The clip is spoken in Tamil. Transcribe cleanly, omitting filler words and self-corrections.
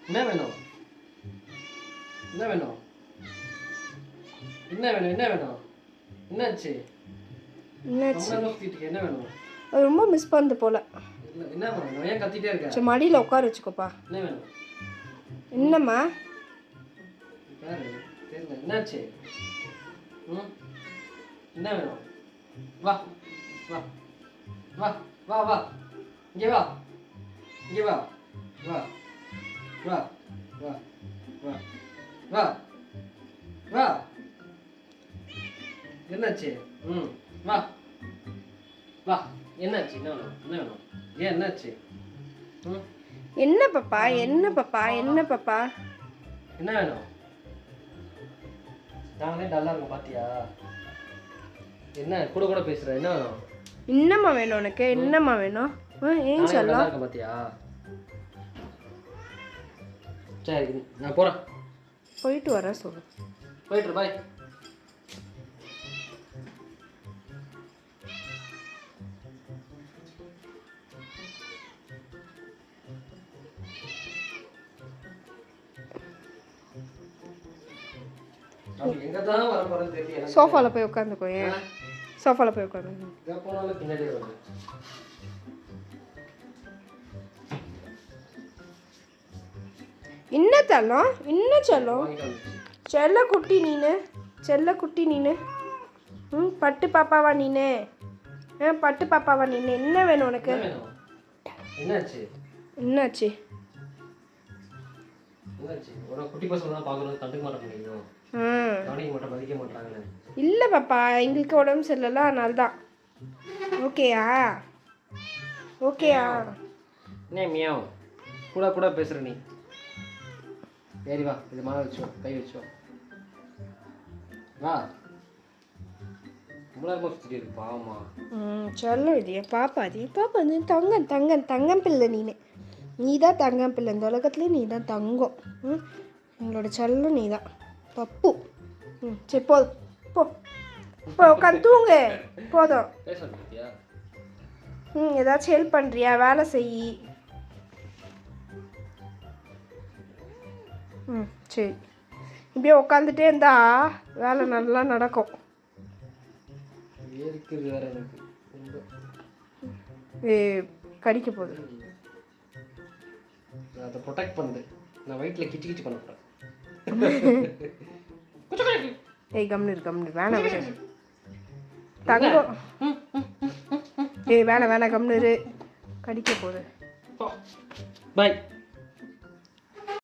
என்ன வேணும் என்ன வேணும் என்ன வேணும் என்ன வேணும் என்னாச்சு என்ன வேணும் ரொம்ப மிஸ் பண்ணுது போல. என்ன வேணும் ஏன் கத்திட்டே இருக்க? சரி மடியில் உட்கார வச்சுக்கோப்பா. என்ன வேணும் என்னம்மா பாரு தெரியல என்னாச்சு? என்ன வேணும்? வா வா வா வா வா இங்கே வா இங்கே வா வா வா வா வா வா வா என்னாச்சு? வா வா என்னாச்சு? என்ன வேணும் என்ன வேணும் ஏன் என்னாச்சு? என்ன பாப்பா என்ன பாப்பா என்ன பாப்பா என்ன வேணும்? நாங்களே டல்லா இருக்கும் பாத்தியா? என்ன கூட கூட பேசுற? என்ன வேணும்? என்னம்மா வேணும் உனக்கு? என்னம்மா வேணும்? ஏன் சொல்லலாம் பாத்தியா? சரி நான் போறேன். போயிட்டு வர சொல்லு. போயிட்டு பாய். சோஃபால போய் உட்காந்துக்கோ. ஏன் சோஃபால போய் உட்காந்து என்ன தள்ளும் இன்னும் சொல்லும் செல்ல குட்டி நீனு செல்ல குட்டி நீனு பட்டு பாப்பாவா நீனு பட்டு பாப்பாவா நீனு என்ன வேணும் உனக்கு? என்னாச்சு என்னாச்சு? குட்டி பசங்க தான் பார்க்கறது கண்டுக்க மாட்டேங்கிறீங்க. கவனிக்க மாட்டேன் மதிக்க மாட்டாங்க. இல்லை பாப்பா எங்களுக்கு உடம்பு சரியில்லை அதனால தான். ஓகேயா ஓகேயா? என்ன மியாவ் கூட கூட பேசுற நீ? சரி வா இது மேலே வச்சோ கை வச்சோ வா. பாவமா சொல்ல இது பாப்பா வந்து தங்கம் தங்கம் தங்கம் பிள்ளை நீ தான் தங்கம் பிள்ளை. இந்த உலகத்துலேயே நீ தான் தங்கம். எங்களோட செல்லம் நீ தான் பப்பு. சரி போதும் போ போ உட்காந்து தூங்கு போதும். ஏதாச்சும் ஹெல்ப் பண்ணுறியா? வேலை செய். சரி இப்படியே உட்காந்துட்டே இருந்தா வேலை நல்லா நடக்கும். கடிக்க போகுது. அதை ப்ரொடெக்ட் பண்ணுது. நான் வயிற்றில் கிச்சு கிச்சு பண்ண போகிறேன். ஏய் கம்னு வேணாம் தங்கம். வேணாம் கம்னு கடிக்க போகுது. பாய்.